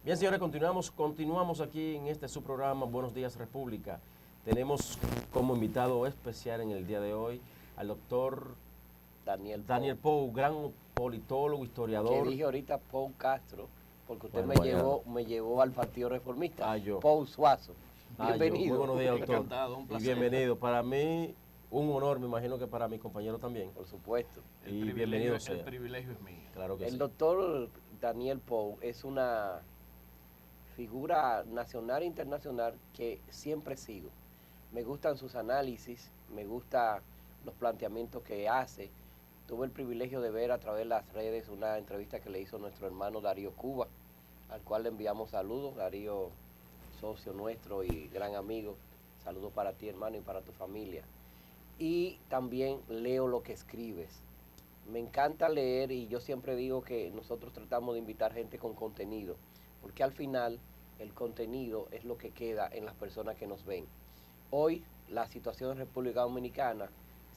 Bien, señores, continuamos aquí en este su programa Buenos Días República. Tenemos como invitado especial en el día de hoy al doctor Daniel Pou, gran politólogo, historiador. Que dije ahorita Pou Castro, porque usted me llevó al Partido Reformista. Yo. Pou Suazo. Bienvenido. Muy buenos días, doctor. Encantado, un placer. Y bienvenido. Para mí, un honor, me imagino que para mi compañero también. Por supuesto. Y bienvenido sea. El privilegio es mío. Claro que sí. El doctor Daniel Pou es una figura nacional e internacional que siempre sigo. Me gustan sus análisis, me gustan los planteamientos que hace. Tuve el privilegio de ver a través de las redes una entrevista que le hizo nuestro hermano Darío Cuba, al cual le enviamos saludos. Darío, socio nuestro y gran amigo. Saludos para ti, hermano, y para tu familia. Y también leo lo que escribes. Me encanta leer y yo siempre digo que nosotros tratamos de invitar gente con contenido, porque al final el contenido es lo que queda en las personas que nos ven. Hoy la situación en República Dominicana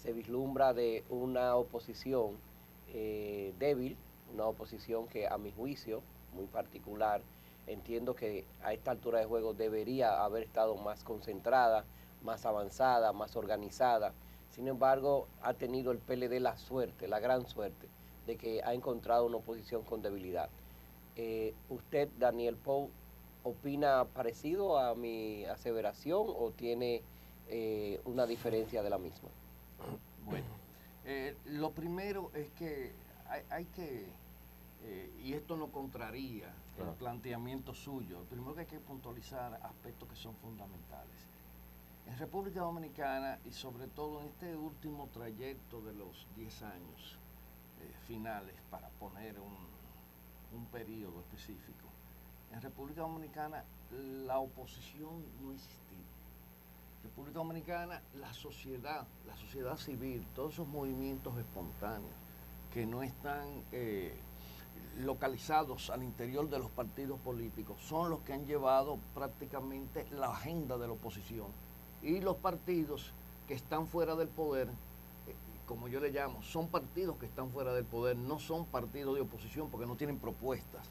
se vislumbra de una oposición débil, una oposición que a mi juicio muy particular entiendo que a esta altura de juego debería haber estado más concentrada, más avanzada, más organizada. Sin embargo, ha tenido el PLD la suerte, la gran suerte, de que ha encontrado una oposición con debilidad. ¿Usted, Daniel Pou, opina parecido a mi aseveración o tiene una diferencia de la misma? Bueno, lo primero es que hay que, y esto no contraría el planteamiento suyo, primero que hay que puntualizar aspectos que son fundamentales. En República Dominicana y sobre todo en este último trayecto de los 10 años finales, para poner un periodo específico, en República Dominicana la oposición no existía. En República Dominicana la sociedad civil, todos esos movimientos espontáneos que no están localizados al interior de los partidos políticos son los que han llevado prácticamente la agenda de la oposición. Y los partidos que están fuera del poder, como yo le llamo, son partidos que están fuera del poder, no son partidos de oposición porque no tienen propuestas.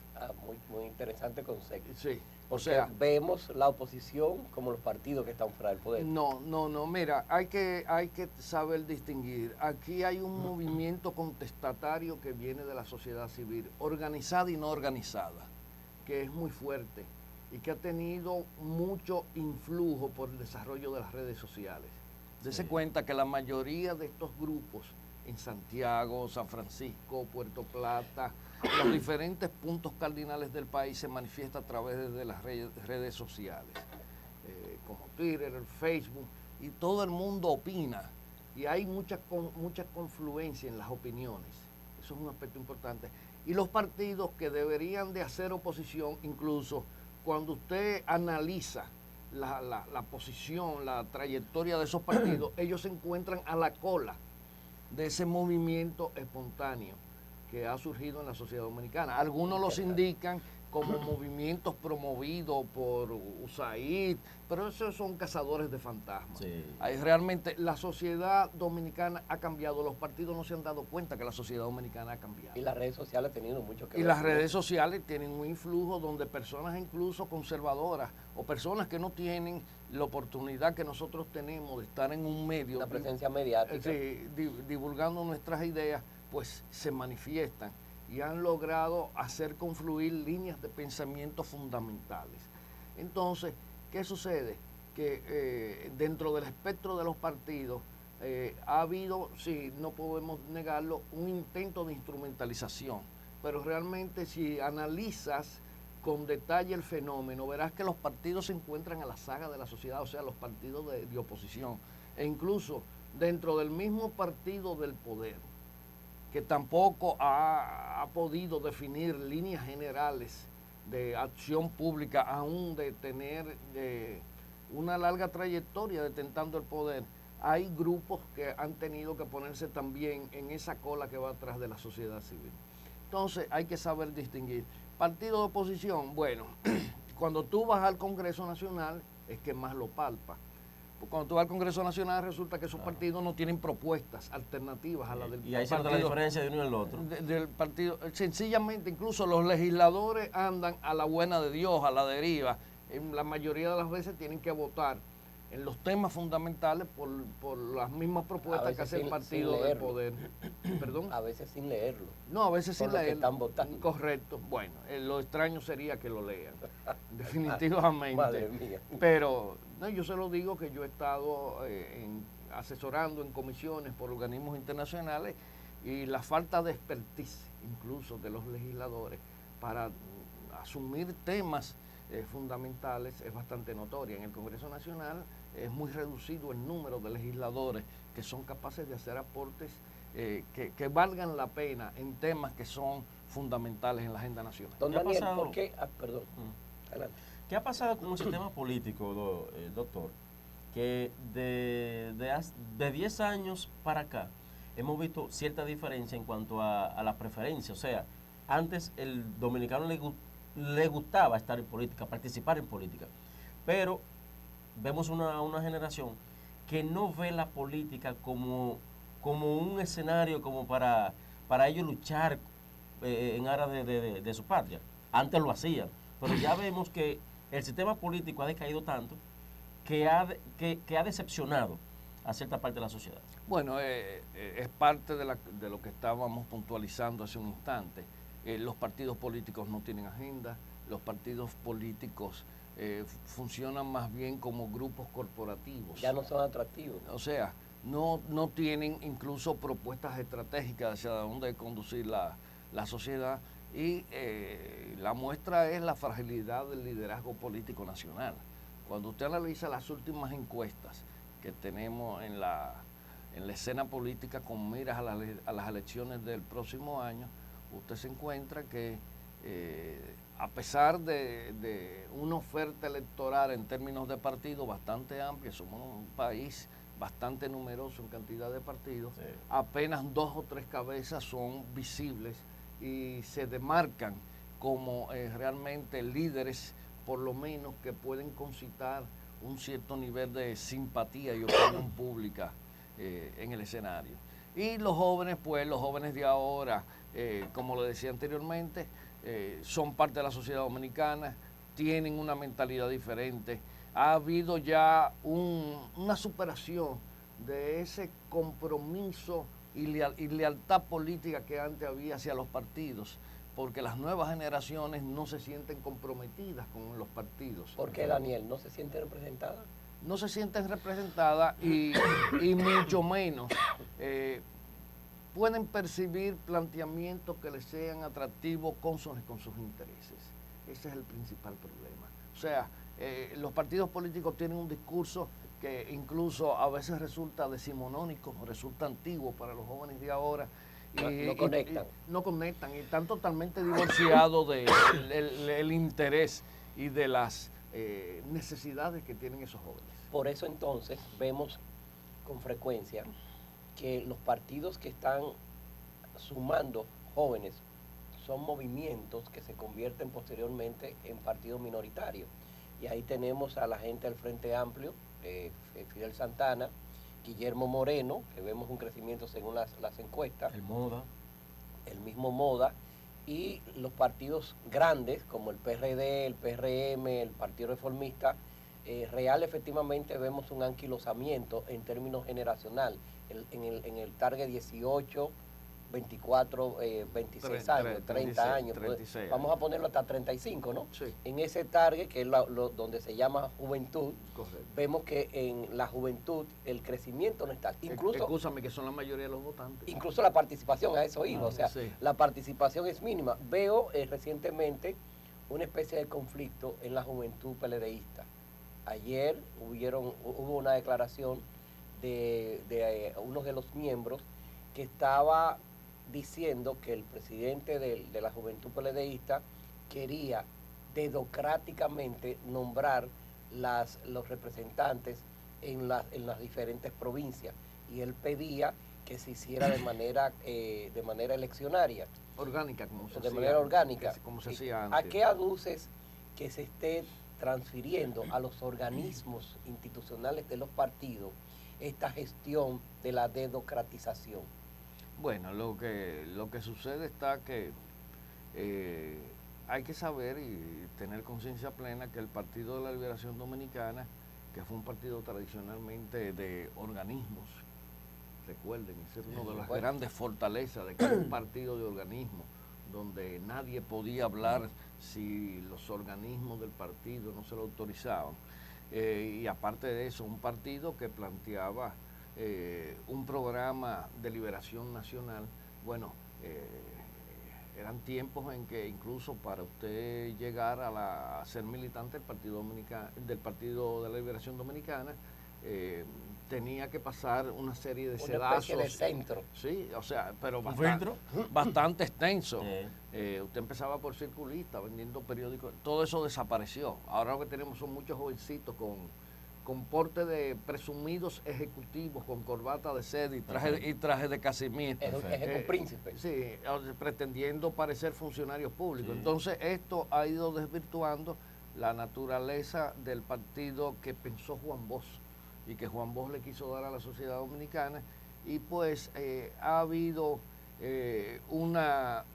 Muy interesante concepto. Sí, o sea, vemos la oposición como los partidos que están fuera del poder. No, mira, hay que saber distinguir. Aquí hay un movimiento contestatario que viene de la sociedad civil, organizada y no organizada, que es muy fuerte y que ha tenido mucho influjo por el desarrollo de las redes sociales. Dese cuenta que la mayoría de estos grupos en Santiago, San Francisco, Puerto Plata, los diferentes puntos cardinales del país se manifiesta a través de las redes sociales, como Twitter, el Facebook, y todo el mundo opina, y hay mucha confluencia en las opiniones. Eso es un aspecto importante. Y los partidos que deberían de hacer oposición, incluso cuando usted analiza la posición, la trayectoria de esos partidos, ellos se encuentran a la cola de ese movimiento espontáneo que ha surgido en la sociedad dominicana. Algunos los indican como movimientos promovidos por USAID, pero esos son cazadores de fantasmas. Sí. Realmente la sociedad dominicana ha cambiado, los partidos no se han dado cuenta que la sociedad dominicana ha cambiado. Y las redes sociales han tenido mucho que ver. Y las redes sociales tienen un influjo donde personas incluso conservadoras o personas que no tienen la oportunidad que nosotros tenemos de estar en un medio, la presencia mediática, divulgando nuestras ideas, pues se manifiestan y han logrado hacer confluir líneas de pensamiento fundamentales. Entonces, ¿qué sucede? Que dentro del espectro de los partidos ha habido, sí, no podemos negarlo, un intento de instrumentalización, pero realmente si analizas con detalle el fenómeno, verás que los partidos se encuentran a la saga de la sociedad, o sea, los partidos de oposición, e incluso dentro del mismo partido del poder, que tampoco ha podido definir líneas generales de acción pública, aún de tener una larga trayectoria detentando el poder. Hay grupos que han tenido que ponerse también en esa cola que va atrás de la sociedad civil. Entonces hay que saber distinguir. Partido de oposición, bueno, cuando tú vas al Congreso Nacional es que más lo palpa, Cuando tú vas al Congreso Nacional resulta que esos partidos no tienen propuestas alternativas a la del Y ahí se nota la diferencia de uno y el otro. del partido. Sencillamente, incluso los legisladores andan a la buena de Dios, a la deriva. En la mayoría de las veces tienen que votar en los temas fundamentales por las mismas propuestas que hace el partido del poder. ¿Perdón? A veces sin leerlo. No, a veces sin Por lo que leerlo. están votando. Correcto. Bueno, lo extraño sería que lo lean, definitivamente. Madre mía. Pero no, yo se lo digo que yo he estado asesorando en comisiones por organismos internacionales y la falta de expertise incluso de los legisladores para asumir temas fundamentales es bastante notoria. En el Congreso Nacional es muy reducido el número de legisladores que son capaces de hacer aportes que valgan la pena en temas que son fundamentales en la agenda nacional. Don Daniel, ¿por qué? Perdón, adelante. ¿Qué ha pasado con el sistema político, doctor? Que de 10 años para acá hemos visto cierta diferencia en cuanto a la preferencia. O sea, antes el dominicano le gustaba estar en política, participar en política, pero vemos una generación que no ve la política como un escenario como para ellos luchar en aras de su patria. Antes lo hacían, pero ya vemos que el sistema político ha decaído tanto que ha decepcionado a cierta parte de la sociedad. Bueno, es parte de lo que estábamos puntualizando hace un instante. Los partidos políticos no tienen agenda, los partidos políticos funcionan más bien como grupos corporativos. Ya no son atractivos. O sea, no tienen incluso propuestas estratégicas hacia dónde conducir la sociedad y la muestra es la fragilidad del liderazgo político nacional. Cuando usted analiza las últimas encuestas que tenemos en la escena política con miras a las elecciones del próximo año, usted se encuentra que a pesar de una oferta electoral en términos de partidos bastante amplia, somos un país bastante numeroso en cantidad de partidos, sí. Apenas 2 o 3 cabezas son visibles y se demarcan como realmente líderes, por lo menos que pueden concitar un cierto nivel de simpatía y opinión pública en el escenario. Y los jóvenes, pues los jóvenes de ahora, como lo decía anteriormente, son parte de la sociedad dominicana, tienen una mentalidad diferente. Ha habido ya una superación de ese compromiso y lealtad política que antes había hacia los partidos, porque las nuevas generaciones no se sienten comprometidas con los partidos. ¿Por qué, Daniel? ¿No se sienten representadas? No se sienten representadas y mucho menos pueden percibir planteamientos que les sean atractivos con sus intereses. Ese es el principal problema. O sea, los partidos políticos tienen un discurso que incluso a veces resulta decimonónico, resulta antiguo para los jóvenes de ahora. No conectan. No conectan y están totalmente divorciados del interés y de las necesidades que tienen esos jóvenes. Por eso entonces vemos con frecuencia que los partidos que están sumando jóvenes son movimientos que se convierten posteriormente en partidos minoritarios. Y ahí tenemos a la gente del Frente Amplio, Fidel Santana, Guillermo Moreno, que vemos un crecimiento según las encuestas. El mismo Moda, y los partidos grandes como el PRD, el PRM, el Partido Reformista, real efectivamente vemos un anquilosamiento en términos generacional, en el target 18, 24, 26 años, 30 años, 36 vamos a ponerlo hasta 35, ¿no? Sí. En ese target, que es donde se llama juventud, correcto, vemos que en la juventud el crecimiento no está. Incluso, escúchame, que son la mayoría de los votantes. Incluso la participación, a eso iba, o sea, sí, la participación es mínima. Veo recientemente una especie de conflicto en la juventud PLDista. Ayer hubo una declaración de uno de los miembros que estaba diciendo que el presidente de la juventud PLDista quería dedocráticamente nombrar los representantes en las diferentes provincias, y él pedía que se hiciera de manera eleccionaria. Orgánica, como se hacía. De manera orgánica. Como se hacía antes. ¿A qué aduces que se esté transfiriendo a los organismos institucionales de los partidos esta gestión de la democratización? Bueno, lo que sucede está que hay que saber y tener conciencia plena que el Partido de la Liberación Dominicana, que fue un partido tradicionalmente de organismos, recuerden, esa es una de las grandes fortalezas de que era un partido de organismos, donde nadie podía hablar si los organismos del partido no se lo autorizaban. Y aparte de eso, un partido que planteaba un programa de liberación nacional. Bueno, eran tiempos en que incluso para usted llegar a ser militante del Partido de la Liberación Dominicana, tenía que pasar una serie de sedazos. Una especie de centro. Sí, o sea, pero bastante extenso. Usted empezaba por circulista, vendiendo periódicos, todo eso desapareció. Ahora lo que tenemos son muchos jovencitos con porte de presumidos ejecutivos, con corbata de seda y traje de casimir. Príncipe. Sí, pretendiendo parecer funcionarios públicos. Sí. Entonces esto ha ido desvirtuando la naturaleza del partido que pensó Juan Bosch y que Juan Bosch le quiso dar a la sociedad dominicana, y pues ha habido una,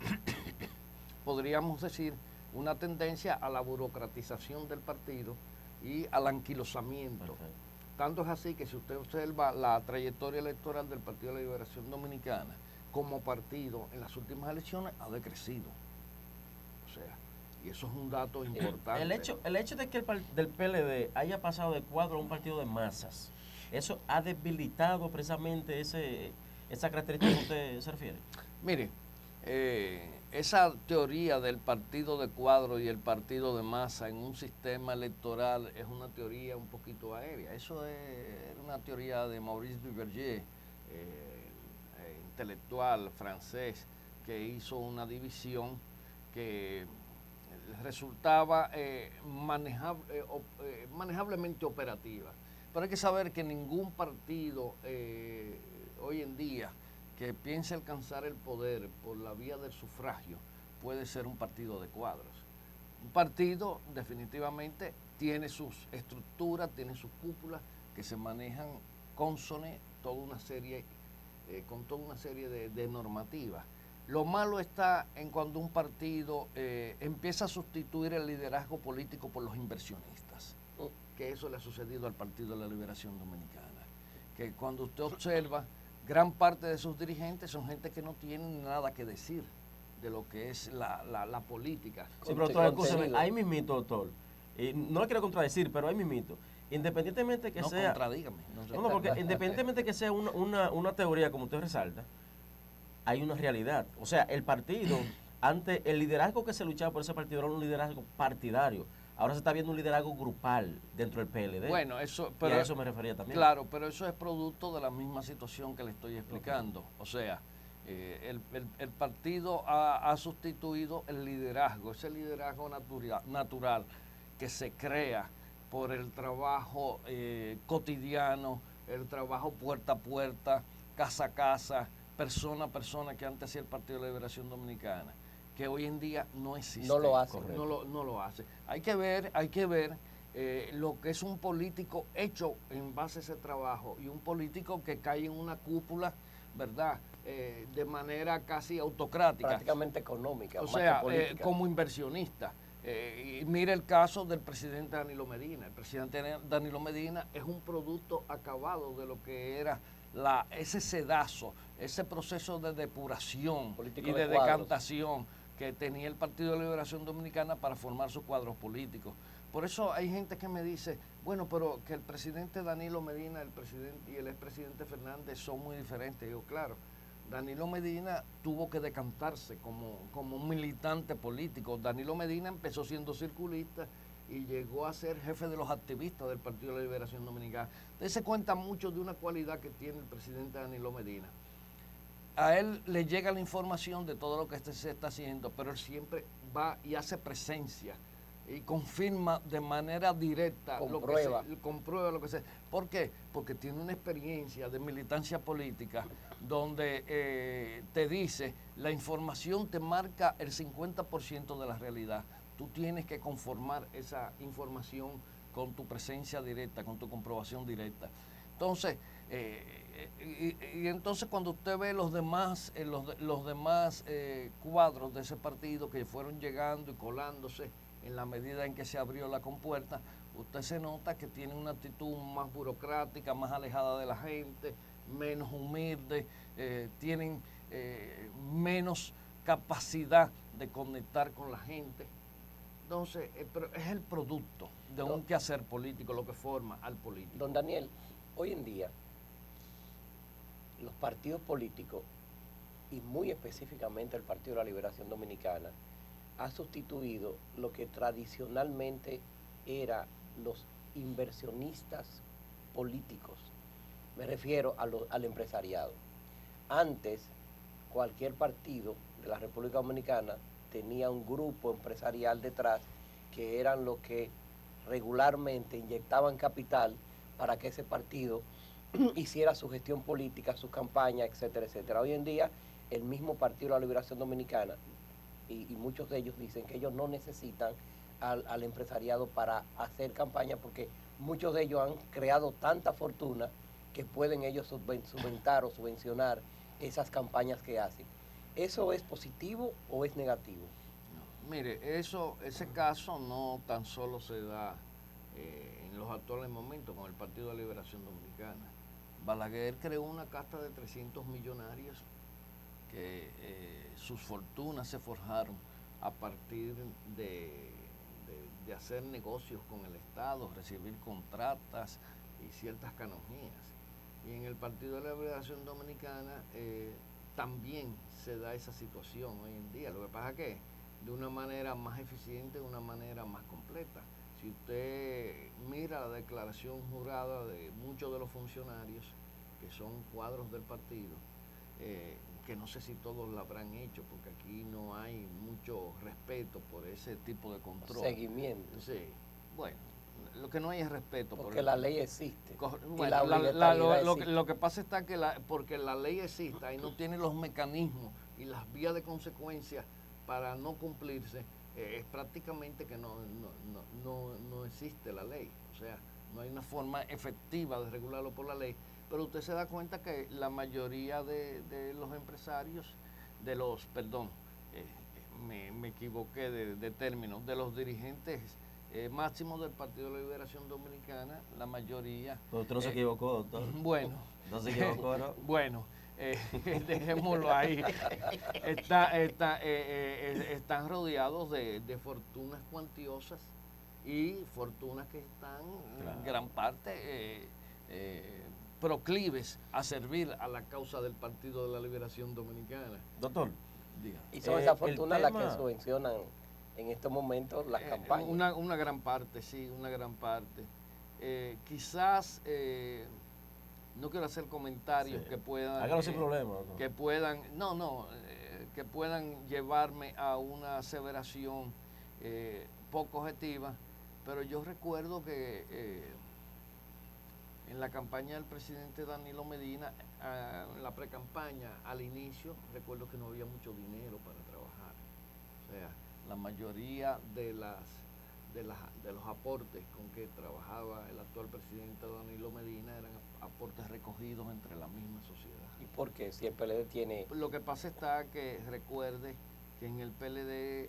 podríamos decir, una tendencia a la burocratización del partido y al anquilosamiento. Okay. Tanto es así que si usted observa la trayectoria electoral del Partido de la Liberación Dominicana como partido en las últimas elecciones ha decrecido. O sea, y eso es un dato importante. El hecho de que del PLD haya pasado de cuadro a un partido de masas, ¿eso ha debilitado precisamente esa característica que usted se refiere? Mire, esa teoría del partido de cuadro y el partido de masa en un sistema electoral es una teoría un poquito aérea. Eso es una teoría de Maurice Duverger, intelectual francés, que hizo una división que resultaba manejablemente operativa. Pero hay que saber que ningún partido hoy en día que piense alcanzar el poder por la vía del sufragio puede ser un partido de cuadros. Un partido definitivamente tiene sus estructuras, tiene sus cúpulas que se manejan consone con toda una serie de normativas. Lo malo está en cuando un partido empieza a sustituir el liderazgo político por los inversionistas, que eso le ha sucedido al Partido de la Liberación Dominicana, que cuando usted observa, gran parte de sus dirigentes son gente que no tienen nada que decir de lo que es la política. Sí, pero doctor, escúcheme, ahí mismito, doctor, no le quiero contradecir, pero ahí mismito, independientemente que sea... Contradígame. No, porque independientemente que sea una teoría como usted resalta, hay una realidad. O sea, el partido, ante el liderazgo que se luchaba por ese partido, era un liderazgo partidario. Ahora se está viendo un liderazgo grupal dentro del PLD. Bueno, eso, pero, y a eso me refería también. Claro, pero eso es producto de la misma situación que le estoy explicando. Okay. O sea, el partido ha sustituido el liderazgo, ese liderazgo natural que se crea por el trabajo cotidiano, el trabajo puerta a puerta, casa a casa, persona a persona, que antes hacía el Partido de la Liberación Dominicana, que hoy en día no existe. No lo hace. No lo hace. Hay que ver lo que es un político hecho en base a ese trabajo y un político que cae en una cúpula, ¿verdad? De manera casi autocrática. Prácticamente económica. O sea, como inversionista. Y mire el caso del presidente Danilo Medina. El presidente Danilo Medina es un producto acabado de lo que era ese sedazo, ese proceso de depuración político y de decantación que tenía el Partido de la Liberación Dominicana para formar sus cuadros políticos. Por eso hay gente que me dice, bueno, pero que el presidente Danilo Medina y el expresidente Fernández son muy diferentes. Yo, claro, Danilo Medina tuvo que decantarse como un militante político. Danilo Medina empezó siendo circulista y llegó a ser jefe de los activistas del Partido de la Liberación Dominicana. Entonces se cuenta mucho de una cualidad que tiene el presidente Danilo Medina. A él le llega la información de todo lo que se está haciendo, pero él siempre va y hace presencia y confirma de manera directa, comprueba lo que se... ¿Por qué? Porque tiene una experiencia de militancia política donde te dice, la información te marca el 50% de la realidad. tú tienes que conformar esa información con tu presencia directa, con tu comprobación directa. Entonces, y entonces cuando usted ve los demás cuadros de ese partido que fueron llegando y colándose en la medida en que se abrió la compuerta, usted se nota que tienen una actitud más burocrática, más alejada de la gente, menos humilde, tienen menos capacidad de conectar con la gente. Entonces, es el producto de un quehacer político lo que forma al político. Don Daniel, hoy en día, los partidos políticos, y muy específicamente el Partido de la Liberación Dominicana, ha sustituido lo que tradicionalmente era los inversionistas políticos. Me refiero al empresariado. Antes, cualquier partido de la República Dominicana tenía un grupo empresarial detrás que eran los que regularmente inyectaban capital para que ese partido hiciera su gestión política, su campaña, etcétera, etcétera. Hoy en día, el mismo Partido de la Liberación Dominicana, y muchos de ellos dicen que ellos no necesitan al empresariado para hacer campaña porque muchos de ellos han creado tanta fortuna que pueden ellos subventar o subvencionar esas campañas que hacen. ¿Eso es positivo o es negativo? No, mire, ese caso no tan solo se da en los actuales momentos con el Partido de la Liberación Dominicana. Balaguer creó una casta de 300 millonarios que sus fortunas se forjaron a partir de hacer negocios con el Estado, recibir contratas y ciertas canonjías. Y en el Partido de la Liberación Dominicana también se da esa situación hoy en día. Lo que pasa es que de una manera más eficiente, de una manera más completa. Si usted mira la declaración jurada de muchos de los funcionarios que son cuadros del partido, que no sé si todos lo habrán hecho, porque aquí no hay mucho respeto por ese tipo de control. Seguimiento. Sí, bueno, lo que no hay es respeto. Porque la ley existe. Bueno, lo que pasa está que porque la ley existe y no tiene los mecanismos y las vías de consecuencia para no cumplirse, es prácticamente que no existe la ley. O sea, no hay una forma efectiva de regularlo por la ley. Pero usted se da cuenta que la mayoría de los empresarios, me equivoqué de término, de los dirigentes máximos del Partido de la Liberación Dominicana, la mayoría... Pero usted no se equivocó, doctor. Bueno. No se equivocó, ¿no? Bueno, dejémoslo ahí. Están rodeados de fortunas cuantiosas y fortunas que están en gran parte proclives a servir a la causa del Partido de la Liberación Dominicana. Doctor, diga. Y son esas fortunas las que subvencionan en estos momentos las campañas. Una gran parte, sí, una gran parte. Quizás, no quiero hacer comentarios que puedan... Hágalo sin problema. ¿No? Que puedan, que puedan llevarme a una aseveración poco objetiva, pero yo recuerdo que en la campaña del presidente Danilo Medina, en la precampaña, al inicio, recuerdo que no había mucho dinero para trabajar. O sea, la mayoría de los aportes con que trabajaba el actual presidente Danilo Medina eran aportes recogidos entre la misma sociedad. ¿Y por qué? Si el PLD tiene... Lo que pasa está que recuerde que en el PLD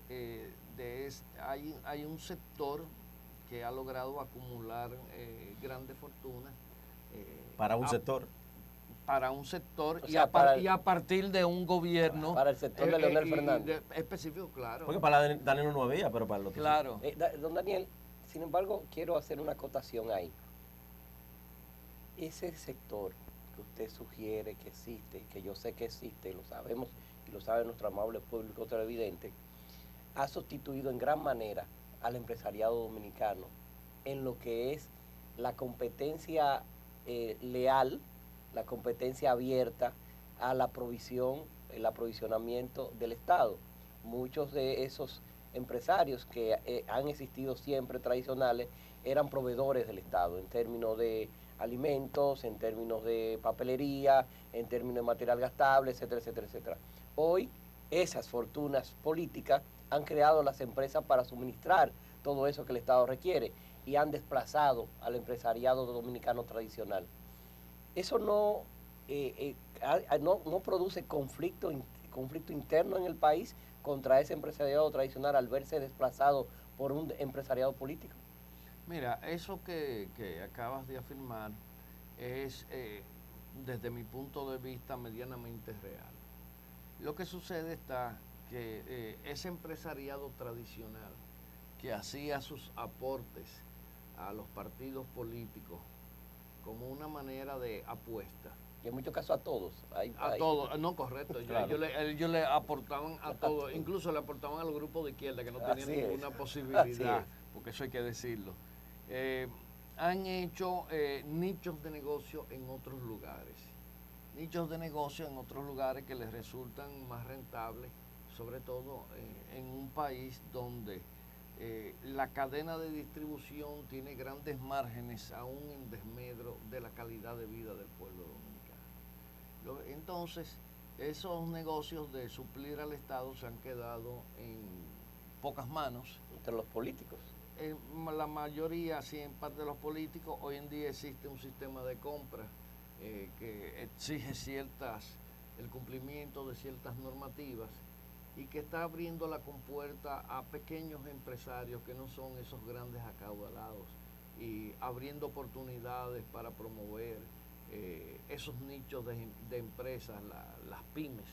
hay un sector que ha logrado acumular grandes fortunas. Para un sector. Para un sector o sea, y a partir de un gobierno. Para el sector de Leonel Fernández. Específico, claro. Porque para Danilo no había, pero para el otro. Claro. Don Daniel, sin embargo, quiero hacer una acotación ahí. Ese sector que usted sugiere que existe, que yo sé que existe, lo sabemos y lo sabe nuestro amable público televidente, ha sustituido en gran manera al empresariado dominicano en lo que es la competencia leal, la competencia abierta a la provisión, el aprovisionamiento del Estado. Muchos de esos empresarios que han existido siempre tradicionales eran proveedores del Estado en términos de alimentos, en términos de papelería, en términos de material gastable, etcétera, etcétera, etcétera. Hoy esas fortunas políticas han creado las empresas para suministrar todo eso que el Estado requiere y han desplazado al empresariado dominicano tradicional. Eso no produce conflicto interno en el país contra ese empresariado tradicional al verse desplazado por un empresariado político. Mira, eso que acabas de afirmar es, desde mi punto de vista, medianamente real. Lo que sucede está que ese empresariado tradicional que hacía sus aportes a los partidos políticos como una manera de apuesta. Y en muchos casos a todos. Todos, no, correcto. Claro. Ellos le aportaban a todos, incluso le aportaban a los grupos de izquierda que no tenían ninguna posibilidad, porque eso hay que decirlo. Han hecho nichos de negocio en otros lugares. Nichos de negocio en otros lugares que les resultan más rentables, sobre todo en un país donde la cadena de distribución tiene grandes márgenes, aún en desmedro de la calidad de vida del pueblo dominicano. Entonces, esos negocios de suplir al Estado se han quedado en pocas manos. Entre los políticos. La mayoría, sí, en parte de los políticos. Hoy en día existe un sistema de compra que exige el cumplimiento de ciertas normativas y que está abriendo la compuerta a pequeños empresarios que no son esos grandes acaudalados y abriendo oportunidades para promover esos nichos de empresas, las pymes,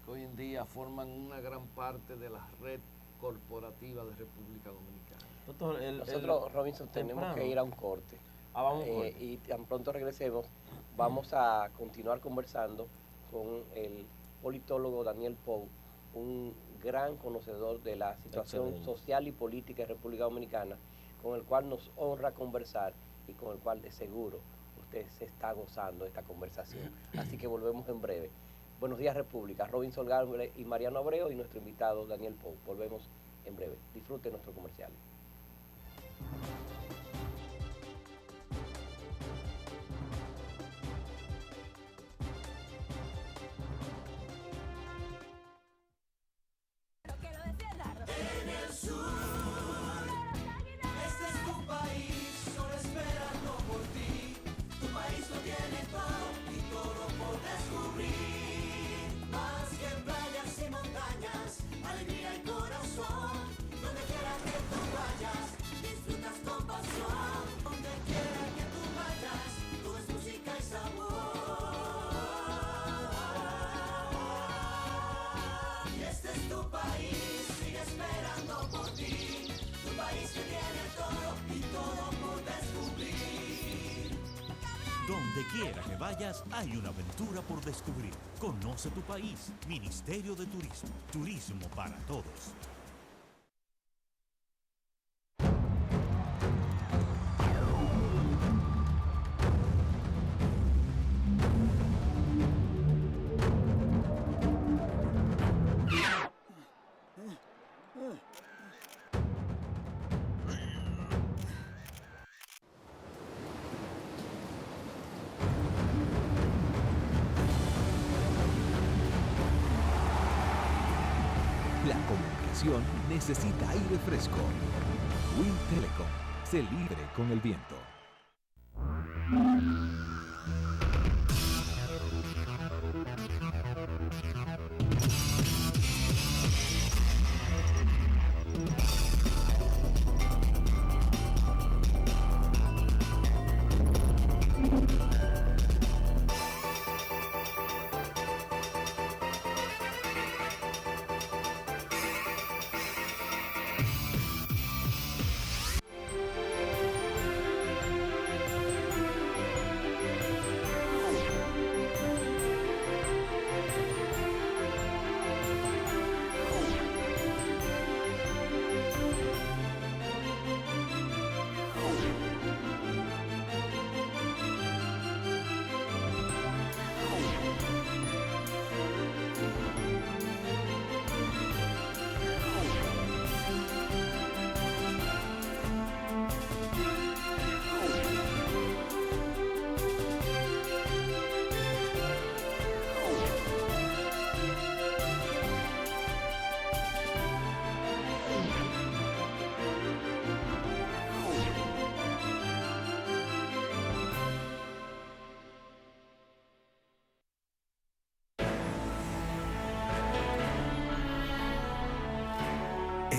que hoy en día forman una gran parte de la red corporativa de República Dominicana. Doctor, nosotros, Robinson, tenemos que ir a un corte. Vamos a un corte. Y tan pronto regresemos, vamos a continuar conversando con el politólogo Daniel Pou, un gran conocedor de la situación social y política de República Dominicana, con el cual nos honra conversar y con el cual de seguro usted se está gozando de esta conversación. Así que volvemos en breve. Buenos días, República. Robinson Garbre y Mariano Abreu y nuestro invitado Daniel Pou. Volvemos en breve. Disfruten nuestro comercial. Donde quiera que vayas, hay una aventura por descubrir. Conoce tu país. Ministerio de Turismo. Turismo para todos. La comunicación necesita aire fresco. Wind Telecom, sé libre con el viento.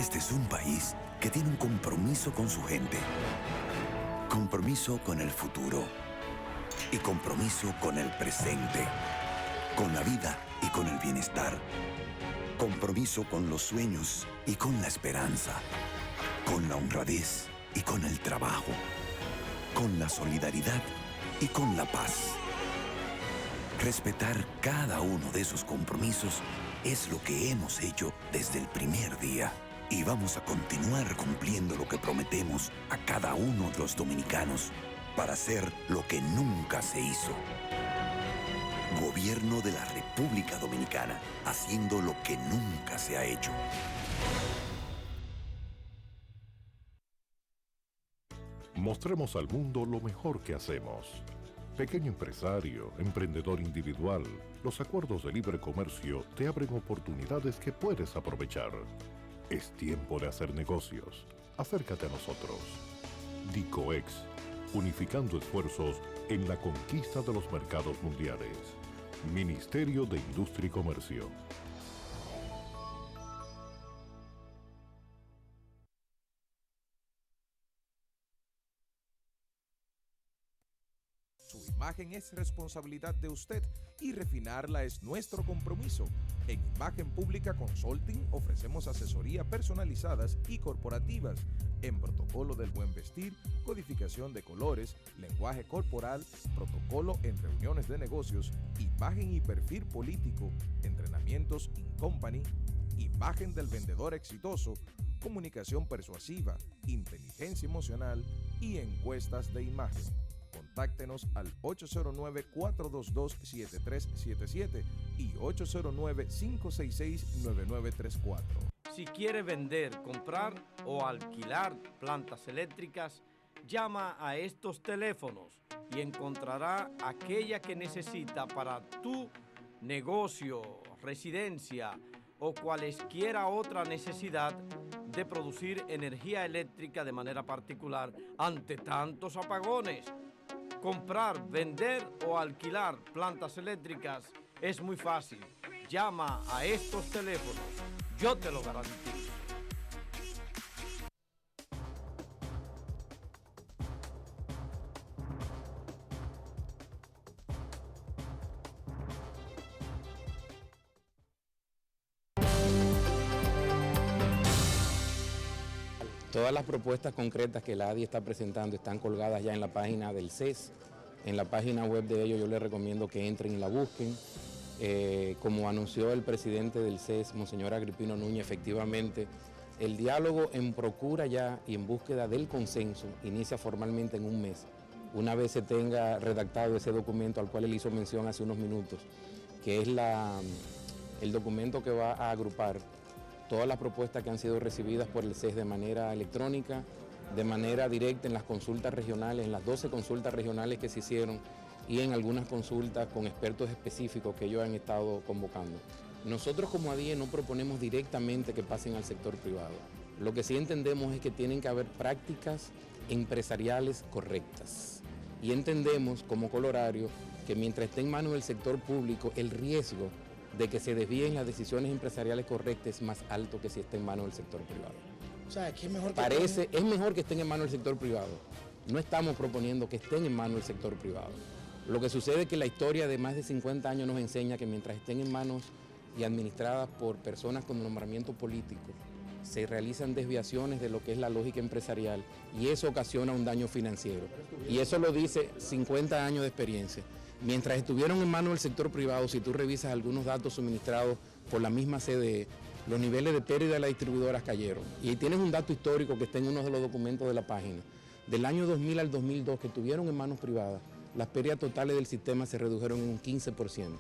Este es un país que tiene un compromiso con su gente. Compromiso con el futuro. Y compromiso con el presente. Con la vida y con el bienestar. Compromiso con los sueños y con la esperanza. Con la honradez y con el trabajo. Con la solidaridad y con la paz. Respetar cada uno de esos compromisos es lo que hemos hecho desde el primer día. Y vamos a continuar cumpliendo lo que prometemos a cada uno de los dominicanos para hacer lo que nunca se hizo. Gobierno de la República Dominicana, haciendo lo que nunca se ha hecho. Mostremos al mundo lo mejor que hacemos. Pequeño empresario, emprendedor individual, los acuerdos de libre comercio te abren oportunidades que puedes aprovechar. Es tiempo de hacer negocios. Acércate a nosotros. DICOEX, unificando esfuerzos en la conquista de los mercados mundiales. Ministerio de Industria y Comercio. Su imagen es responsabilidad de usted y refinarla es nuestro compromiso. En Imagen Pública Consulting ofrecemos asesoría personalizadas y corporativas en protocolo del buen vestir, codificación de colores, lenguaje corporal, protocolo en reuniones de negocios, imagen y perfil político, entrenamientos in company, imagen del vendedor exitoso, comunicación persuasiva, inteligencia emocional y encuestas de imagen. Contáctenos al 809-422-7377 y 809-566-9934. Si quiere vender, comprar o alquilar plantas eléctricas, llama a estos teléfonos y encontrará aquella que necesita para tu negocio, residencia o cualesquiera otra necesidad de producir energía eléctrica de manera particular ante tantos apagones. Comprar, vender o alquilar plantas eléctricas es muy fácil. Llama a estos teléfonos. Yo te lo garantizo. Todas las propuestas concretas que la ADI está presentando están colgadas ya en la página del CES. En la página web de ellos yo les recomiendo que entren y la busquen. Como anunció el presidente del CES, Monseñor Agripino Núñez, efectivamente, el diálogo en procura ya y en búsqueda del consenso inicia formalmente en un mes. Una vez se tenga redactado ese documento al cual él hizo mención hace unos minutos, que es el documento que va a agrupar todas las propuestas que han sido recibidas por el CES de manera electrónica, de manera directa en las consultas regionales, en las 12 consultas regionales que se hicieron y en algunas consultas con expertos específicos que ellos han estado convocando. Nosotros como ADIE no proponemos directamente que pasen al sector privado. Lo que sí entendemos es que tienen que haber prácticas empresariales correctas. Y entendemos como colorario que mientras esté en manos del sector público, el riesgo de que se desvíen las decisiones empresariales correctas es más alto que si está en manos del sector privado. O sea, que es mejor que es mejor que estén en manos del sector privado. No estamos proponiendo que estén en manos del sector privado. Lo que sucede es que la historia de más de 50 años nos enseña que mientras estén en manos y administradas por personas con nombramiento político, se realizan desviaciones de lo que es la lógica empresarial y eso ocasiona un daño financiero. Y eso lo dice 50 años de experiencia. Mientras estuvieron en manos del sector privado, si tú revisas algunos datos suministrados por la misma CDE, los niveles de pérdida de las distribuidoras cayeron. Y ahí tienes un dato histórico que está en uno de los documentos de la página. Del año 2000 al 2002, que estuvieron en manos privadas, las pérdidas totales del sistema se redujeron en un 15%.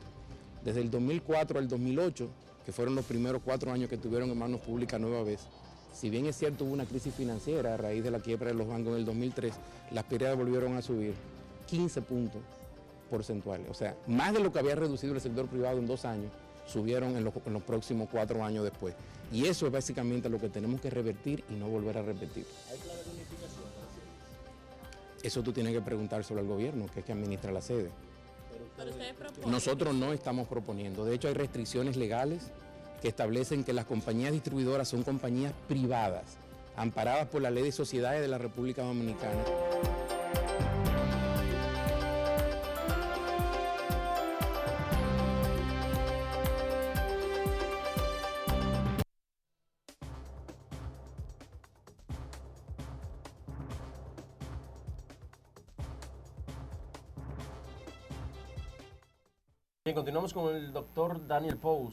Desde el 2004 al 2008, que fueron los primeros 4 años que estuvieron en manos públicas nueva vez, si bien es cierto hubo una crisis financiera a raíz de la quiebra de los bancos en el 2003, las pérdidas volvieron a subir 15 puntos porcentuales. O sea, más de lo que había reducido el sector privado en 2 años, subieron en los próximos 4 años después. Y eso es básicamente lo que tenemos que revertir y no volver a repetir. ¿Hay clave de unificación para hacer eso? Tú tienes que preguntar sobre el gobierno, que es que administra la sede. Pero ustedes proponen. Nosotros no estamos proponiendo. De hecho, hay restricciones legales que establecen que las compañías distribuidoras son compañías privadas, amparadas por la Ley de Sociedades de la República Dominicana. Bien, continuamos con el doctor Daniel Pou,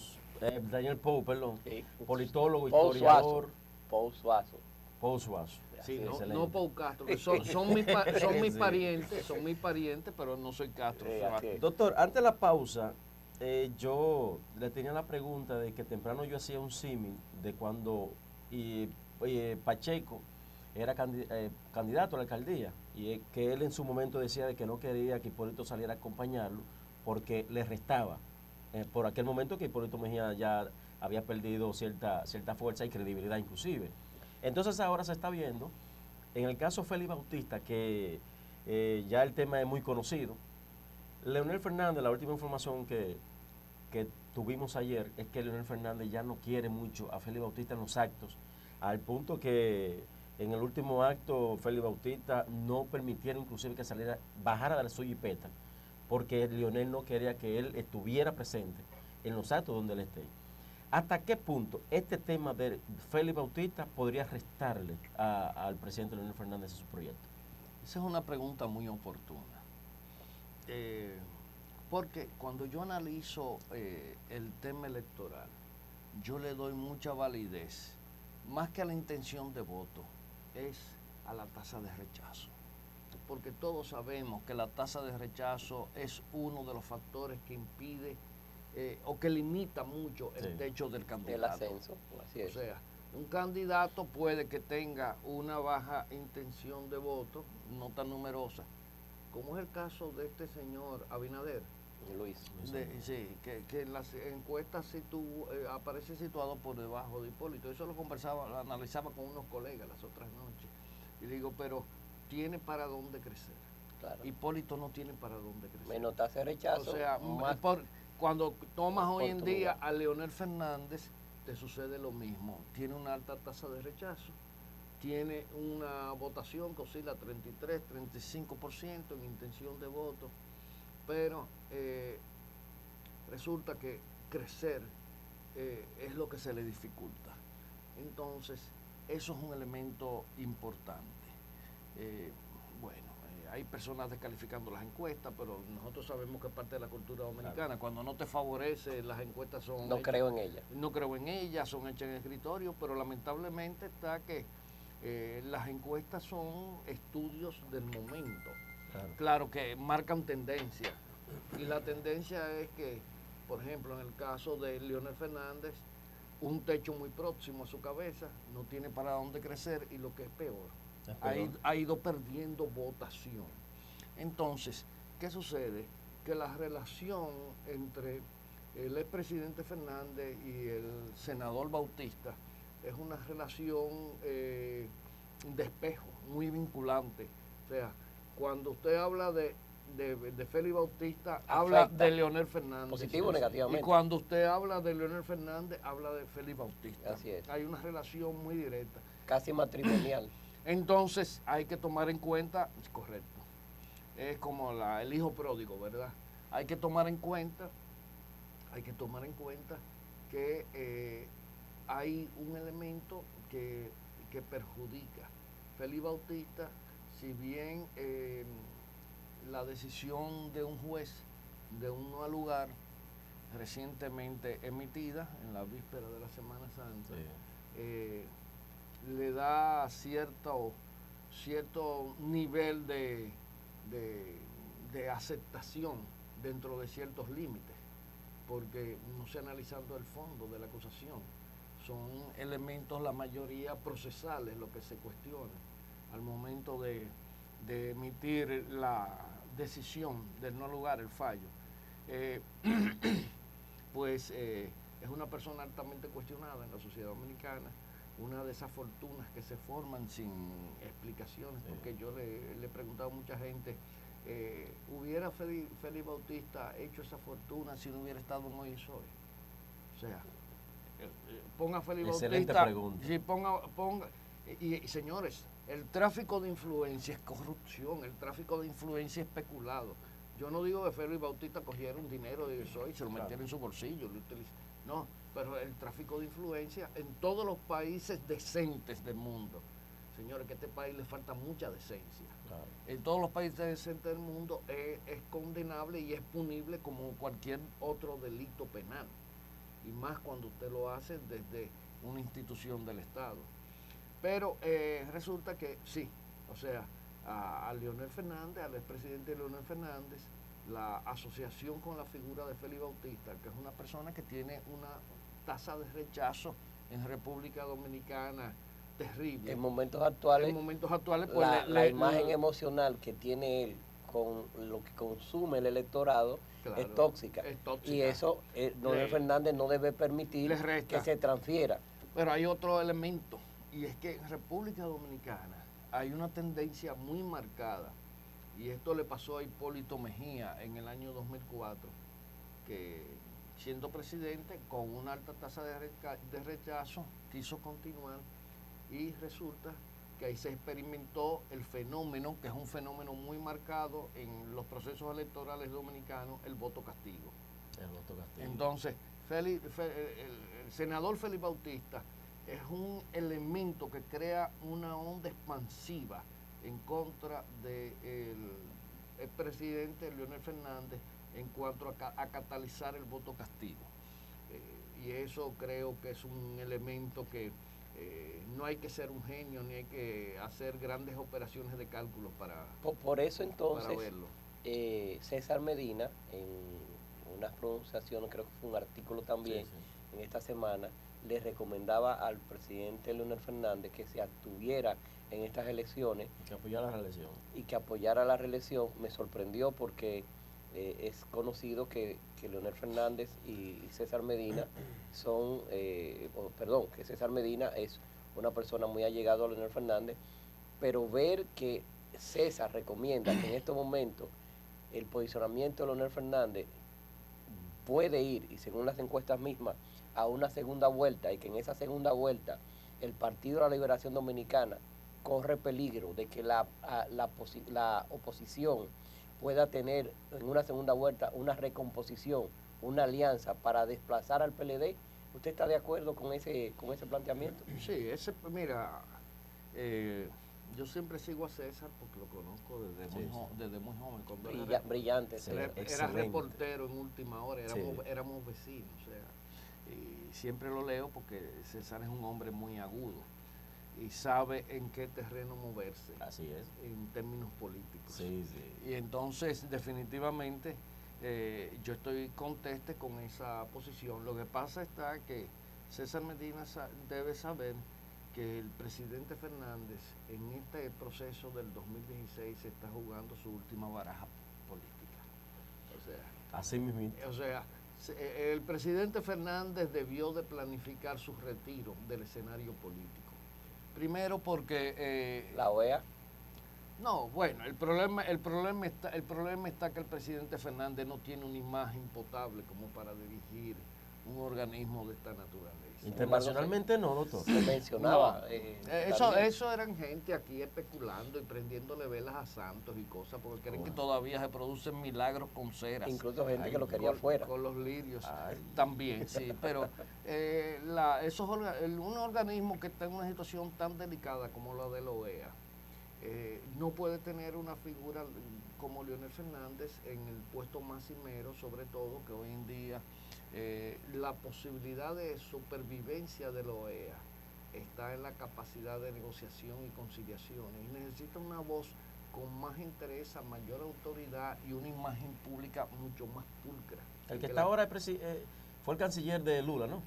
perdón, Sí. politólogo, Pou historiador. Suazo. Pou Suazo. Sí, Excelente. no Pou Castro, que son mis parientes, pero no soy Castro. Así es. Doctor, antes de la pausa, yo le tenía la pregunta de que temprano yo hacía un símil de cuando Pacheco era candidato a la alcaldía y que él en su momento decía de que no quería que Hipólito saliera a acompañarlo porque le restaba. Por aquel momento que Hipólito Mejía ya había perdido cierta fuerza y credibilidad inclusive. Entonces ahora se está viendo, en el caso Félix Bautista, que ya el tema es muy conocido, Leonel Fernández, la última información que tuvimos ayer es que Leonel Fernández ya no quiere mucho a Félix Bautista en los actos, al punto que en el último acto Félix Bautista no permitieron inclusive que bajara de su jipeta, porque Leonel no quería que él estuviera presente en los actos donde él esté. ¿Hasta qué punto este tema de Félix Bautista podría restarle al presidente Leonel Fernández en su proyecto? Esa es una pregunta muy oportuna. Porque cuando yo analizo el tema electoral, yo le doy mucha validez, más que a la intención de voto, es a la tasa de rechazo. Porque todos sabemos que la tasa de rechazo es uno de los factores que impide o que limita mucho el techo del candidato. El ascenso, así es. O sea, un candidato puede que tenga una baja intención de voto, no tan numerosa, como es el caso de este señor Abinader. Luis. Sí, que en las encuestas aparece situado por debajo de Hipólito. Eso lo analizaba con unos colegas las otras noches. Y digo, pero tiene para dónde crecer. Claro. Hipólito no tiene para dónde crecer. Menos tasa de rechazo. O sea, cuando tomas hoy en día a Leonel Fernández, te sucede lo mismo. Tiene una alta tasa de rechazo, tiene una votación que oscila 33, 35% en intención de voto, pero resulta que crecer es lo que se le dificulta. Entonces, eso es un elemento importante. Hay personas descalificando las encuestas, pero nosotros sabemos que es parte de la cultura dominicana. Claro. Cuando no te favorece, las encuestas son... No creo en ellas. No creo en ellas, son hechas en escritorio, pero lamentablemente está que las encuestas son estudios del momento. Claro que marcan tendencia. Y la tendencia es que, por ejemplo, en el caso de Leonel Fernández, un techo muy próximo a su cabeza, no tiene para dónde crecer y lo que es peor, ha ido perdiendo votación. Entonces, ¿qué sucede? Que la relación entre el expresidente Fernández y el senador Bautista es una relación de espejo, muy vinculante. O sea, cuando usted habla de Félix Bautista, habla de Leonel Fernández. Positivo o negativamente. Y cuando usted habla de Leonel Fernández, habla de Félix Bautista. Así es. Hay una relación muy directa. Casi matrimonial. Entonces hay que tomar en cuenta, es correcto, es como el hijo pródigo, ¿verdad? Hay que tomar en cuenta que hay un elemento que perjudica. Félix Bautista, si bien la decisión de un juez de un no lugar recientemente emitida en la víspera de la Semana Santa, le da cierto nivel de aceptación dentro de ciertos límites, porque no se analizando el fondo de la acusación, son elementos la mayoría procesales lo que se cuestiona al momento de emitir la decisión del no lugar, el fallo. Es una persona altamente cuestionada en la sociedad dominicana, una de esas fortunas que se forman sin explicaciones, porque yo le he preguntado a mucha gente, ¿hubiera Félix Bautista hecho esa fortuna si no hubiera estado en Hoy es Hoy? O sea, ponga a Félix Excelente Bautista. pregunta. Sí, ponga. Y señores, el tráfico de influencia es corrupción, el tráfico de influencia es especulado. Yo no digo que Félix Bautista cogiera un dinero de eso y se lo metiera en su bolsillo, lo utiliza. No, pero el tráfico de influencia en todos los países decentes del mundo. Señores, que a este país le falta mucha decencia. Claro. En todos los países decentes del mundo es condenable y es punible como cualquier otro delito penal. Y más cuando usted lo hace desde una institución del Estado. Pero resulta que sí, o sea, a Leonel Fernández, al expresidente Leonel Fernández, la asociación con la figura de Félix Bautista, que es una persona que tiene una tasa de rechazo en República Dominicana terrible. En momentos actuales, pues la imagen emocional que tiene él con lo que consume el electorado, claro, es tóxica. Y eso, Leonel Fernández no debe permitir que se transfiera. Pero hay otro elemento, y es que en República Dominicana hay una tendencia muy marcada, y esto le pasó a Hipólito Mejía en el año 2004, que siendo presidente con una alta tasa de rechazo quiso continuar, y resulta que ahí se experimentó el fenómeno, que es un fenómeno muy marcado en los procesos electorales dominicanos, el voto castigo. El voto castigo. Entonces, el senador Félix Bautista es un elemento que crea una onda expansiva en contra del presidente Leonel Fernández en cuanto a catalizar el voto castigo. Y eso creo que es un elemento que no hay que ser un genio ni hay que hacer grandes operaciones de cálculo para Por eso entonces, para verlo. César Medina, en unas pronunciaciones, creo que fue un artículo también en esta semana, le recomendaba al presidente Leonel Fernández que se abstuviera en estas elecciones. Que apoyara la reelección. Y que apoyara la reelección. Me sorprendió porque es conocido que Leonel Fernández y César Medina que César Medina es una persona muy allegada a Leonel Fernández, pero ver que César recomienda que en estos momentos el posicionamiento de Leonel Fernández puede ir, y según las encuestas mismas, a una segunda vuelta, y que en esa segunda vuelta el Partido de la Liberación Dominicana corre peligro de que la oposición pueda tener en una segunda vuelta una recomposición, una alianza para desplazar al PLD. ¿Usted está de acuerdo con ese planteamiento? Sí, mira, yo siempre sigo a César porque lo conozco desde muy joven. Cuando brillante. Era reportero en Última Hora, éramos vecinos, o sea, y siempre lo leo porque César es un hombre muy agudo y sabe en qué terreno moverse. Así es. En términos políticos. Sí, sí. Y entonces, definitivamente, yo estoy conteste con esa posición. Lo que pasa está que César Medina debe saber que el presidente Fernández en este proceso del 2016 está jugando su última baraja política. O sea, así mismo. O sea, el presidente Fernández debió de planificar su retiro del escenario político. Primero porque la OEA. No, bueno, el problema está que el presidente Fernández no tiene una imagen potable como para dirigir un organismo de esta naturaleza. Internacionalmente no, doctor. Se mencionaba. Eso eran gente aquí especulando y prendiéndole velas a santos y cosas, porque creen que todavía se producen milagros con ceras. Incluso gente que lo quería afuera. Con los lirios también, sí. Pero un organismo que está en una situación tan delicada como la de la OEA, no puede tener una figura como Leonel Fernández en el puesto más cimero, sobre todo que hoy en día la posibilidad de supervivencia de la OEA está en la capacidad de negociación y conciliación, y necesita una voz con más interés, mayor autoridad y una imagen pública mucho más pulcra. El que está ahora fue el canciller de Lula, ¿no?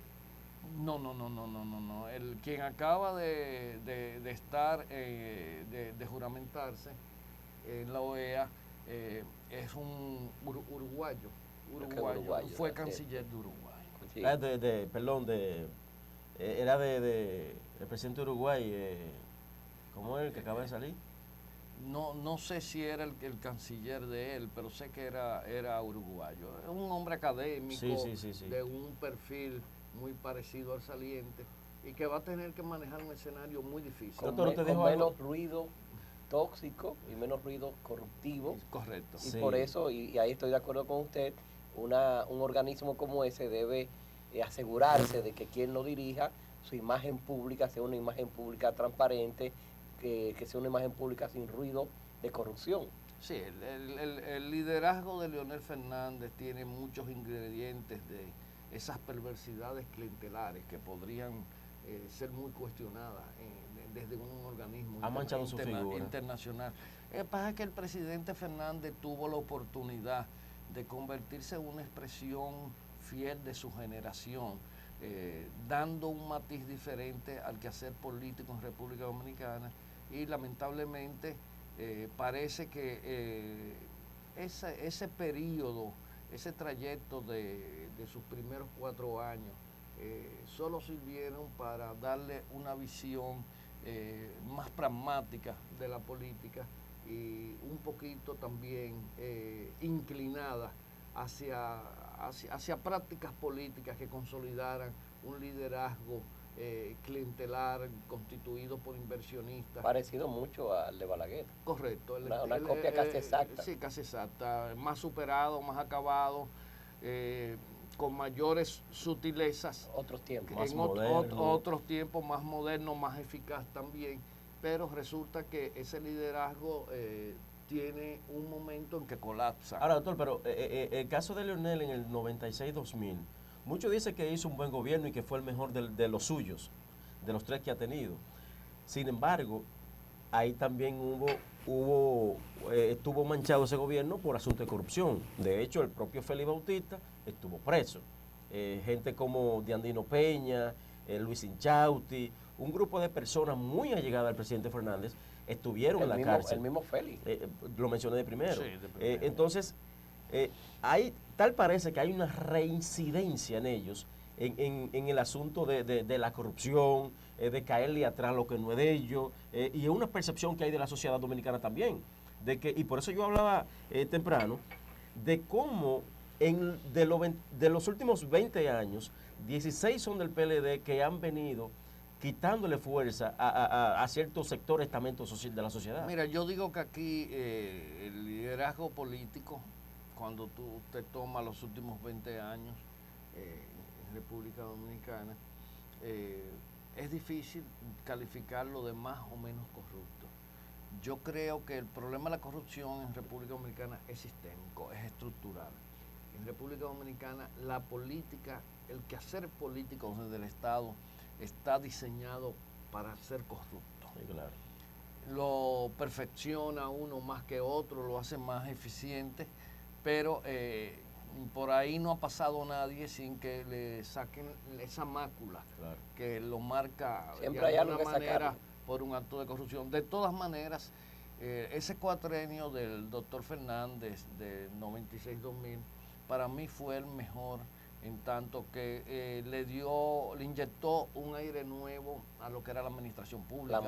No. Quien acaba de estar, de juramentarse en la OEA, es un uruguayo. Fue canciller de Uruguay. Era el presidente de Uruguay, ¿cómo es el que acaba de salir? no sé si era el canciller de él, pero sé que era uruguayo. Es un hombre académico, sí. de un perfil muy parecido al saliente, y que va a tener que manejar un escenario muy difícil. Con menos ruido tóxico y menos ruido corruptivo. Correcto. Y por eso, y ahí estoy de acuerdo con usted, un organismo como ese debe asegurarse de que quien lo dirija, su imagen pública sea una imagen pública transparente, que sea una imagen pública sin ruido de corrupción. Sí, el liderazgo de Leonel Fernández tiene muchos ingredientes de esas perversidades clientelares que podrían ser muy cuestionadas desde un organismo ha manchado su figura internacional. Lo que pasa es que el presidente Fernández tuvo la oportunidad de convertirse en una expresión fiel de su generación, dando un matiz diferente al quehacer político en República Dominicana, y lamentablemente parece que ese periodo, ese trayecto de sus primeros 4 años solo sirvieron para darle una visión más pragmática de la política y un poquito también inclinada hacia prácticas políticas que consolidaran un liderazgo clientelar constituido por inversionistas. Parecido mucho al de Balaguer. Correcto. Una copia casi exacta. Sí, casi exacta. Más superado, más acabado, con mayores sutilezas. Otros tiempos. En otros tiempos, más moderno, más eficaz también. Pero resulta que ese liderazgo tiene un momento en que colapsa. Ahora, doctor, pero el caso de Leonel en el 96-2000, muchos dicen que hizo un buen gobierno y que fue el mejor de los suyos, de los 3 que ha tenido. Sin embargo, ahí también estuvo manchado ese gobierno por asuntos de corrupción. De hecho, el propio Félix Bautista estuvo preso. Gente como Diandino Peña, Luis Inchausti, un grupo de personas muy allegadas al presidente Fernández estuvieron en la cárcel. El mismo Félix. Lo mencioné de primero. Sí, de primero. Entonces, tal parece que hay una reincidencia en ellos en el asunto de la corrupción, de caerle atrás lo que no es de ellos, y es una percepción que hay de la sociedad dominicana también. Y por eso yo hablaba temprano de cómo de los últimos 20 años, 16 son del PLD que han venido quitándole fuerza a ciertos sectores, estamentos de la sociedad. Mira, yo digo que aquí el liderazgo político, cuando usted toma los últimos 20 años en República Dominicana, es difícil calificarlo de más o menos corrupto. Yo creo que el problema de la corrupción en República Dominicana es sistémico, es estructural. En República Dominicana la política, el quehacer político desde el Estado está diseñado para ser corrupto. Sí, claro. Lo perfecciona uno más que otro, lo hace más eficiente, pero por ahí no ha pasado nadie sin que le saquen esa mácula, claro, que lo marca siempre de alguna manera por un acto de corrupción. De todas maneras, ese cuatrienio del doctor Fernández de 96-2000 para mí fue el mejor, en tanto que le inyectó un aire nuevo a lo que era la administración pública.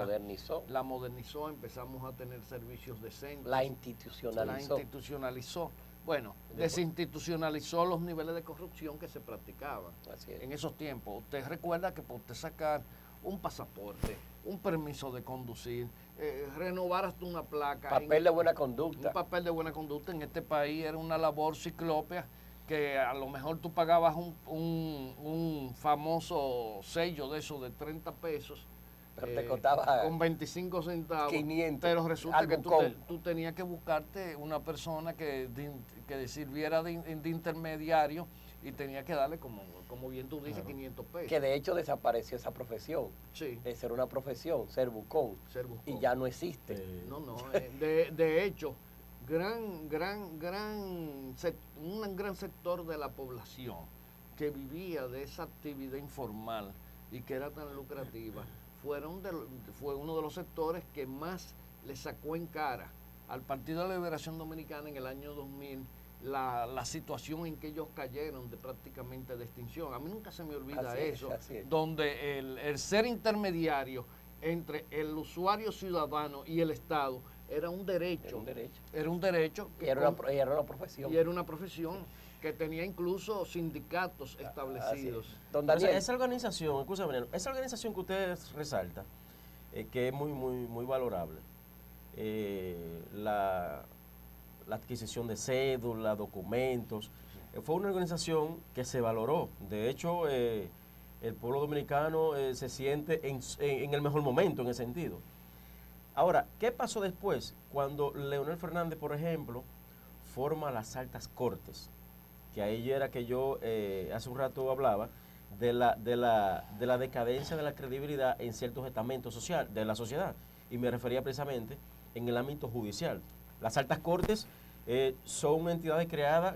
La modernizó, empezamos a tener servicios decentes. La institucionalizó. Bueno, desinstitucionalizó los niveles de corrupción que se practicaban en esos tiempos. Usted recuerda que por usted sacar un pasaporte, un permiso de conducir, renovar hasta una placa. Papel de buena conducta. Un papel de buena conducta en este país era una labor ciclópea, que a lo mejor tú pagabas un famoso sello de esos de 30 pesos. Pero te costaba con 25 centavos. 500. Pero resulta que tú tenías que buscarte una persona que sirviera de intermediario y tenía que darle, como bien tú dices, 500 pesos. Que de hecho desapareció esa profesión. Sí. Esa era una profesión, ser bucón. Y ya no existe. No. De hecho, un gran sector de la población que vivía de esa actividad informal y que era tan lucrativa, fue uno de los sectores que más le sacó en cara al Partido de la Liberación Dominicana en el año 2000 la situación en que ellos cayeron prácticamente de extinción. A mí nunca se me olvida eso, donde el ser intermediario entre el usuario ciudadano y el Estado era un derecho. Era un derecho. Era un derecho. Y era una profesión. Y era una profesión que tenía incluso sindicatos establecidos. Entonces, esa organización, escúchame, esa organización que usted resalta, que es muy valorable, la adquisición de cédulas, documentos, fue una organización que se valoró. De hecho, el pueblo dominicano se siente en el mejor momento en ese sentido. Ahora, ¿qué pasó después? Cuando Leonel Fernández, por ejemplo, forma las altas cortes, que ahí era que yo hace un rato hablaba de la decadencia de la credibilidad en ciertos estamentos de la sociedad, y me refería precisamente en el ámbito judicial. Las altas cortes son entidades creadas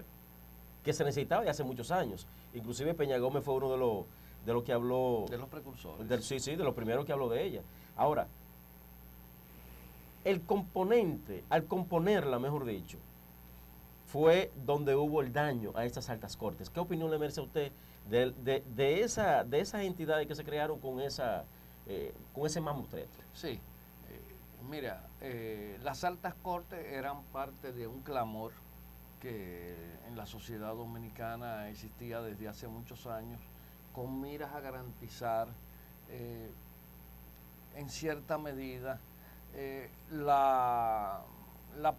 que se necesitaba de hace muchos años. Inclusive Peña Gómez fue uno de los que habló. De los precursores. De los primeros que habló de ella. Ahora, al componerla, mejor dicho, fue donde hubo el daño a estas altas cortes. ¿Qué opinión le merece a usted de esas entidades que se crearon con ese mamotreto? Sí, mira, las altas cortes eran parte de un clamor que en la sociedad dominicana existía desde hace muchos años, con miras a garantizar en cierta medida la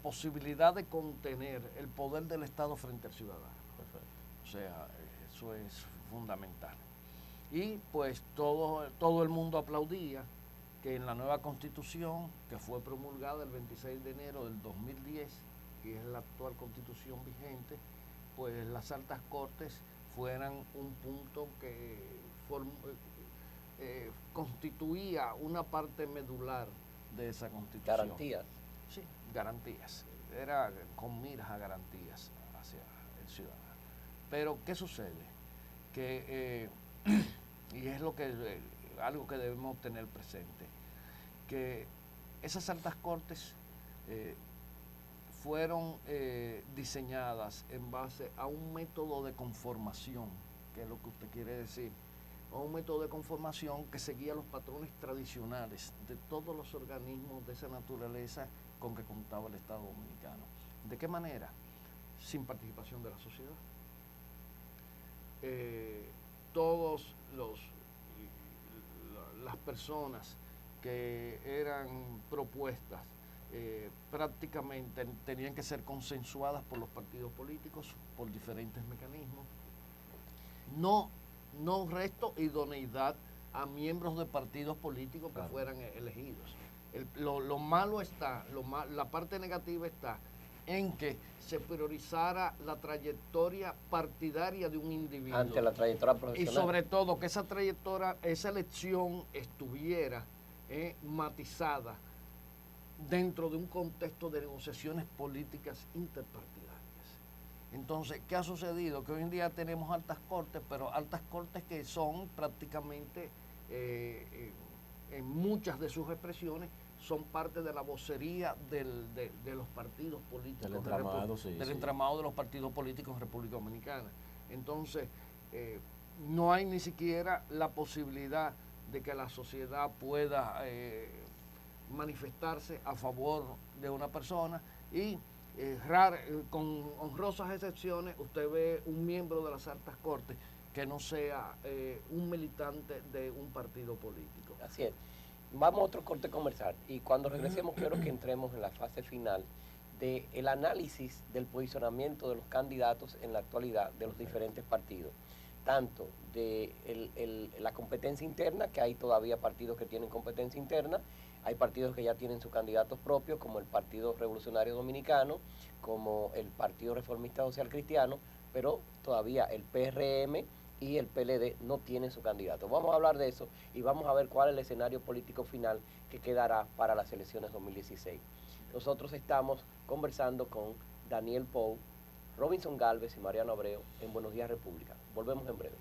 posibilidad de contener el poder del Estado frente al ciudadano. Perfecto. O sea, eso es fundamental. Y pues todo el mundo aplaudía que en la nueva Constitución, que fue promulgada el 26 de enero del 2010, que es la actual Constitución vigente, pues las altas cortes fueran un punto que constituía una parte medular de esa Constitución. Garantías. Sí, garantías. Era con miras a garantías hacia el ciudadano. Pero, ¿qué sucede? Que, y es algo que debemos tener presente, que esas altas cortes fueron diseñadas en base a un método de conformación, que es lo que usted quiere decir, a un método de conformación que seguía los patrones tradicionales de todos los organismos de esa naturaleza con que contaba el Estado Dominicano. ¿De qué manera? Sin participación de la sociedad. Todos las personas que eran propuestas prácticamente tenían que ser consensuadas por los partidos políticos por diferentes mecanismos. No resto idoneidad a miembros de partidos políticos que fueran elegidos. Lo malo está, la parte negativa está en que se priorizara la trayectoria partidaria de un individuo. Ante la trayectoria profesional. Y sobre todo que esa trayectoria, esa elección estuviera matizada dentro de un contexto de negociaciones políticas interpartidarias. Entonces, ¿qué ha sucedido? Que hoy en día tenemos altas cortes, pero altas cortes que son prácticamente, en muchas de sus expresiones, son parte de la vocería de los partidos políticos. Del entramado, entramado de los partidos políticos en República Dominicana. Entonces, no hay ni siquiera la posibilidad de que la sociedad pueda manifestarse a favor de una persona y con honrosas excepciones usted ve un miembro de las altas cortes que no sea un militante de un partido político. Así es. Vamos a otro corte comercial y cuando regresemos quiero que entremos en la fase final del análisis del posicionamiento de los candidatos en la actualidad de los diferentes partidos, tanto de la competencia interna, que hay todavía partidos que tienen competencia interna, hay partidos que ya tienen sus candidatos propios, como el Partido Revolucionario Dominicano, como el Partido Reformista Social Cristiano, pero todavía el PRM y el PLD no tienen su candidato. Vamos a hablar de eso y vamos a ver cuál es el escenario político final que quedará para las elecciones 2016. Nosotros estamos conversando con Daniel Pou, Robinson Galvez y Mariano Abreu en Buenos Días República. Volvemos en breve.